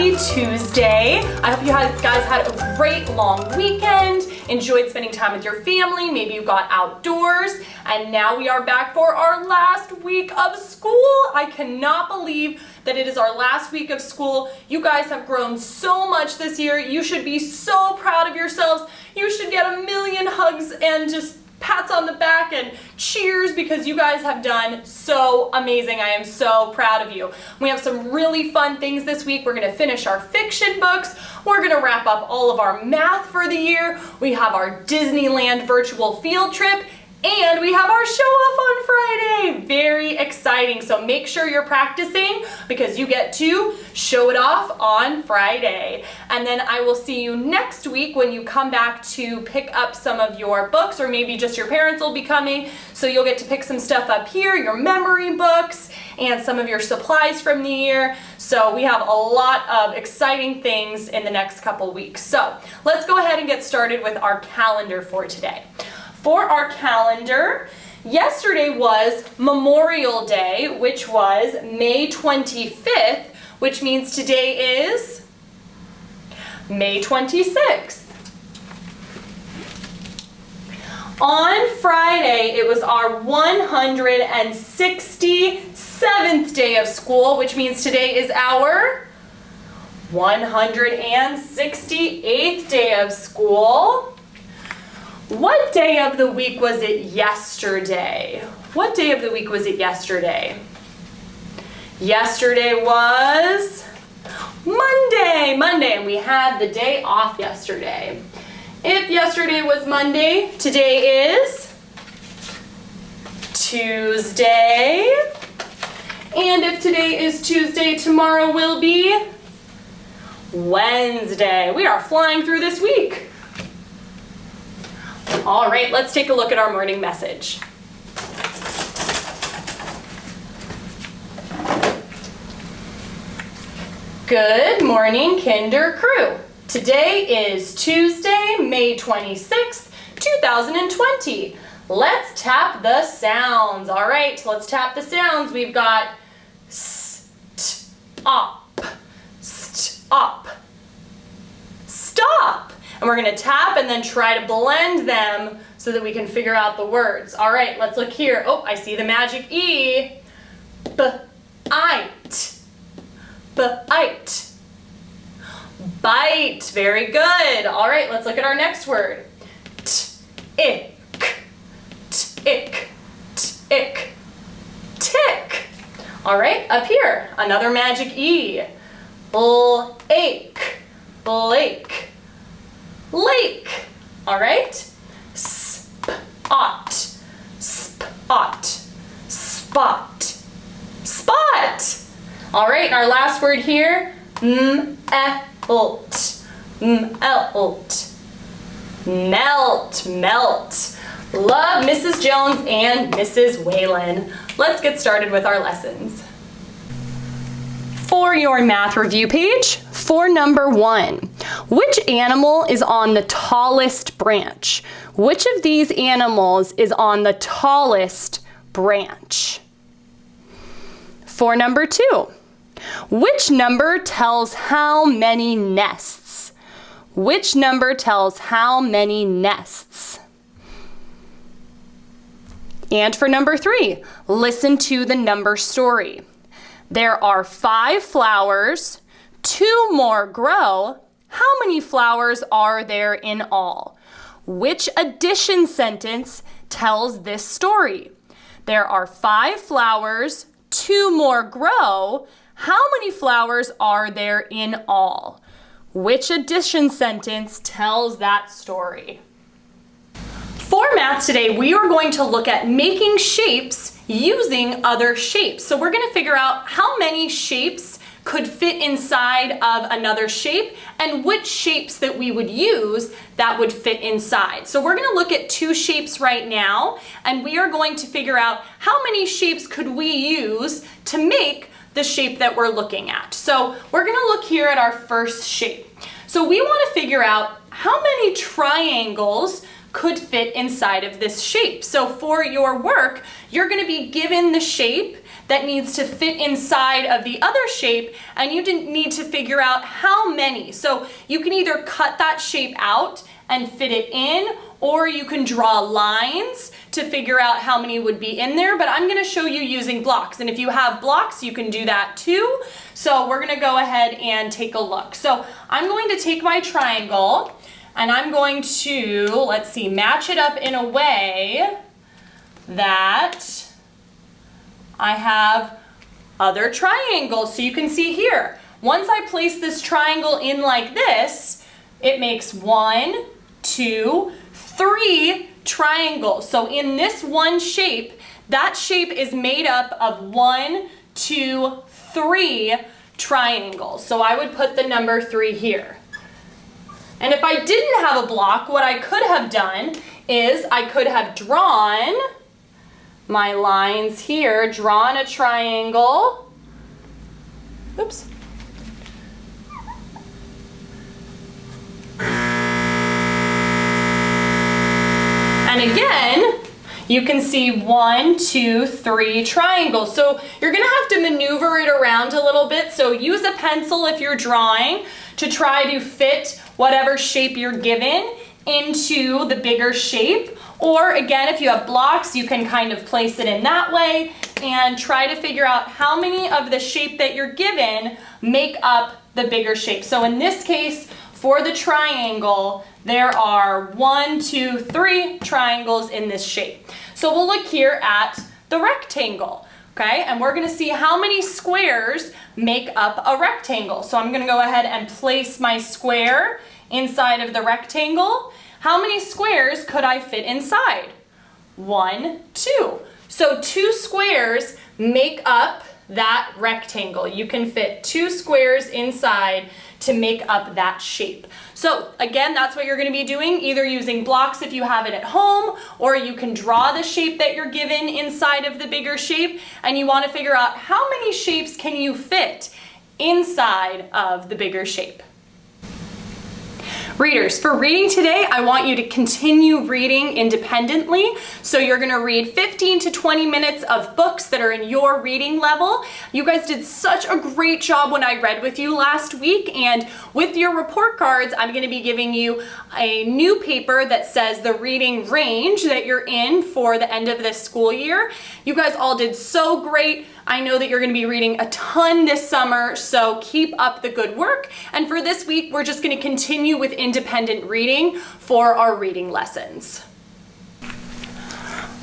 Happy Tuesday. I hope you guys had a great long weekend, enjoyed spending time with your family, maybe you got outdoors, and now we are back for our last week of school. I cannot believe that it is our last week of school. You guys have grown so much this year. You should be so proud of yourselves. You should get a million hugs and just pats on the back and cheers because you guys have done so amazing. I am so proud of you. We have some really fun things this week. We're going to finish our fiction books. We're going to wrap up all of our math for the year. We have our Disneyland virtual field trip. And we have our show off on Friday. Very exciting. So make sure you're practicing because you get to show it off on Friday. And then I will see you next week when you come back to pick up some of your books, or maybe just your parents will be coming. So you'll get to pick some stuff up here, your memory books, and some of your supplies from the year. So we have a lot of exciting things in the next couple weeks. So let's go ahead and get started with our calendar for today. For our calendar, yesterday was Memorial Day, which was May 25th, which means today is May 26th. On Friday, it was our 167th day of school, which means today is our 168th day of school. What day of the week was it yesterday? What day of the week was it yesterday? Yesterday was Monday, and we had the day off yesterday. If yesterday was Monday, today is Tuesday. And if today is Tuesday, tomorrow will be Wednesday. We are flying through this week. All right, let's take a look at our morning message. Good morning, Kinder Crew. Today is Tuesday, May 26th, 2020. Let's tap the sounds. All right, let's tap the sounds. We've got stop, stop, stop. And we're going to tap and then try to blend them so that we can figure out the words. All right, let's look here. Oh, I see the magic E. B-ite. B-ite. Bite. Very good. All right, let's look at our next word. T-ick. T-ick. T-ick. Tick. All right, up here, another magic E. Blake. Blake. Lake. All right. Spot. Spot. Spot. Spot. All right, and our last word here, melt. Melt. Melt. Melt. Love Mrs. Jones and Mrs. Whalen. Let's get started with our lessons. For your math review page, for number 1, which animal is on the tallest branch? Which of these animals is on the tallest branch? For number 2, which number tells how many nests? Which number tells how many nests? And for number 3, listen to the number story. There are 5 flowers, 2 more grow. How many flowers are there in all? Which addition sentence tells this story? There are 5 flowers, 2 more grow. How many flowers are there in all? Which addition sentence tells that story? For math today, we are going to look at making shapes using other shapes. So we're going to figure out how many shapes could fit inside of another shape and which shapes that we would use that would fit inside. So we're going to look at 2 shapes right now, and we are going to figure out how many shapes could we use to make the shape that we're looking at. So we're going to look here at our first shape. So we want to figure out how many triangles could fit inside of this shape. So for your work, you're going to be given the shape that needs to fit inside of the other shape, and you need to figure out how many. So you can either cut that shape out and fit it in, or you can draw lines to figure out how many would be in there, but I'm gonna show you using blocks. And if you have blocks, you can do that too. So we're gonna go ahead and take a look. So I'm going to take my triangle and I'm going to, let's see, match it up in a way that I have other triangles. So you can see here, once I place this triangle in like this, it makes 1, 2, 3 triangles. So in this one shape, that shape is made up of 1, 2, 3 triangles. So I would put the number 3 here. And if I didn't have a block, what I could have done is I could have drawn my lines here, drawn a triangle. Oops. And again, you can see 1, 2, 3 triangles. So you're gonna have to maneuver it around a little bit. So use a pencil if you're drawing to try to fit whatever shape you're given into the bigger shape. Or again, if you have blocks, you can kind of place it in that way and try to figure out how many of the shape that you're given make up the bigger shape. So in this case, for the triangle, there are 1, 2, 3 triangles in this shape. So we'll look here at the rectangle, okay? And we're gonna see how many squares make up a rectangle. So I'm gonna go ahead and place my square inside of the rectangle. How many squares could I fit inside? 1, 2. So 2 squares make up that rectangle. You can fit 2 squares inside to make up that shape. So again, that's what you're going to be doing, either using blocks if you have it at home, or you can draw the shape that you're given inside of the bigger shape, and you want to figure out how many shapes can you fit inside of the bigger shape. Readers, for reading today, I want you to continue reading independently. So you're gonna read 15 to 20 minutes of books that are in your reading level. You guys did such a great job when I read with you last week, and with your report cards, I'm gonna be giving you a new paper that says the reading range that you're in for the end of this school year. You guys all did so great. I know that you're gonna be reading a ton this summer, so keep up the good work. And for this week, we're just gonna continue with independent reading for our reading lessons.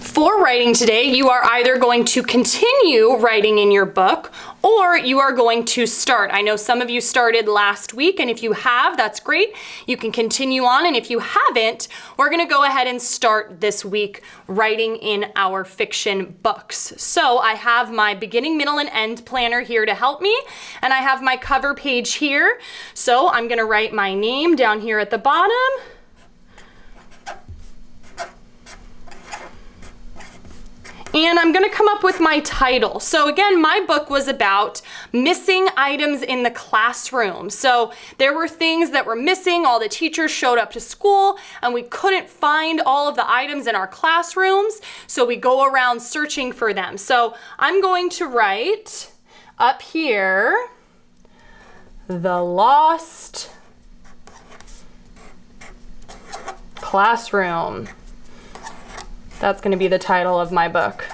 For writing today, you are either going to continue writing in your book or you are going to start. I know some of you started last week, and if you have, that's great. You can continue on, and if you haven't, we're gonna go ahead and start this week writing in our fiction books. So I have my beginning, middle, and end planner here to help me, and I have my cover page here. So I'm gonna write my name down here at the bottom. And I'm gonna come up with my title. So again, my book was about missing items in the classroom. So there were things that were missing. All the teachers showed up to school and we couldn't find all of the items in our classrooms. So we go around searching for them. So I'm going to write up here, The Lost Classroom. That's going to be the title of my book.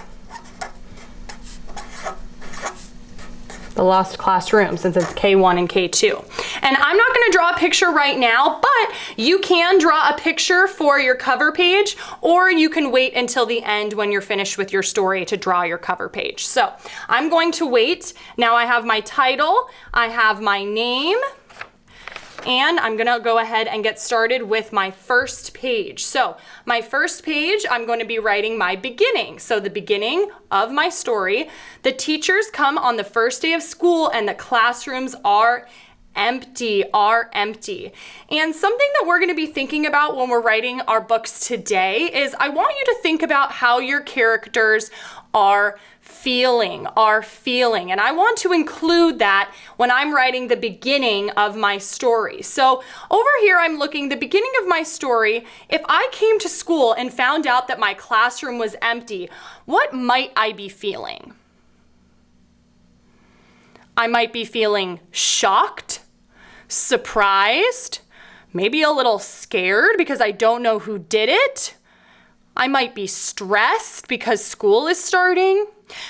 The Lost Classroom, since it's K1 and K2. And I'm not going to draw a picture right now, but you can draw a picture for your cover page, or you can wait until the end when you're finished with your story to draw your cover page. So I'm going to wait. Now I have my title, I have my name, and I'm gonna go ahead and get started with my first page. So my first page, I'm going to be writing my beginning. So the beginning of my story. The teachers come on the first day of school and the classrooms are empty. And something that we're going to be thinking about when we're writing our books today is I want you to think about how your characters are feeling. And I want to include that when I'm writing the beginning of my story. So over here, I'm looking the beginning of my story. If I came to school and found out that my classroom was empty, what might I be feeling? I might be feeling shocked, surprised, maybe a little scared because I don't know who did it. I might be stressed because school is starting.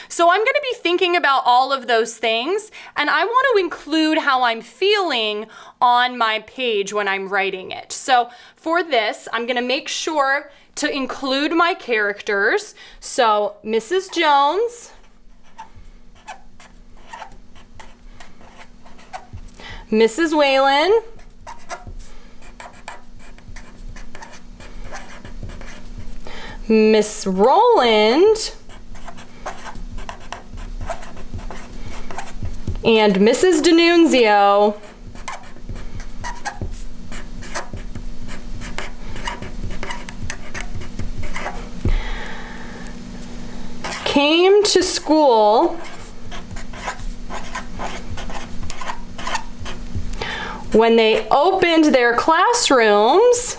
So I'm going to be thinking about all of those things, and I want to include how I'm feeling on my page when I'm writing it. So for this, I'm going to make sure to include my characters. So Mrs. Jones, Mrs. Whalen, Miss Rowland, and Mrs. D'Annunzio. Came to school when they opened their classrooms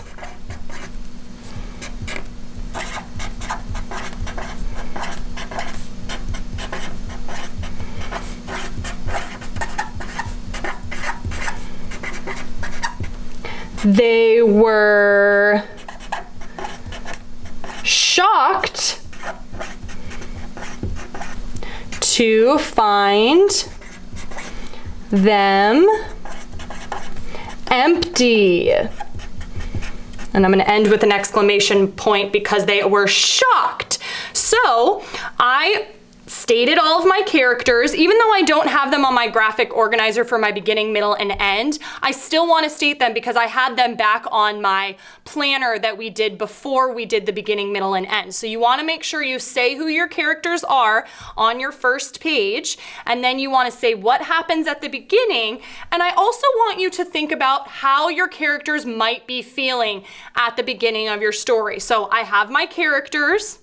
they were shocked to find them empty. And I'm going to end with an exclamation point because they were shocked. So I stated all of my characters. Even though I don't have them on my graphic organizer for my beginning, middle, and end, I still want to state them because I had them back on my planner that we did before we did the beginning, middle, and end. So you want to make sure you say who your characters are on your first page, and then you want to say what happens at the beginning. And I also want you to think about how your characters might be feeling at the beginning of your story. So I have my characters.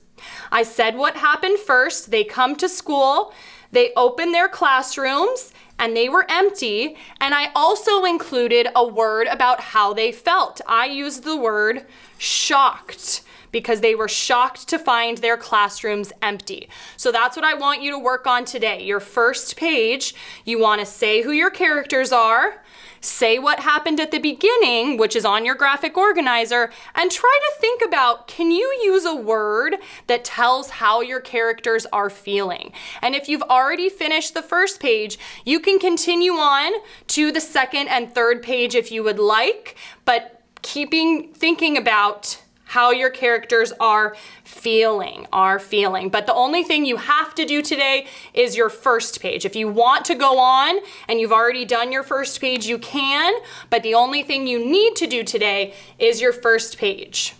I said what happened first. They come to school, they open their classrooms, and they were empty. And I also included a word about how they felt. I used the word shocked because they were shocked to find their classrooms empty. So that's what I want you to work on today. Your first page, you want to say who your characters are, say what happened at the beginning, which is on your graphic organizer, and try to think about, can you use a word that tells how your characters are feeling? And if you've already finished the first page, you can continue on to the second and third page if you would like, but thinking about how your characters are feeling. But the only thing you have to do today is your first page. If you want to go on and you've already done your first page, you can, but the only thing you need to do today is your first page.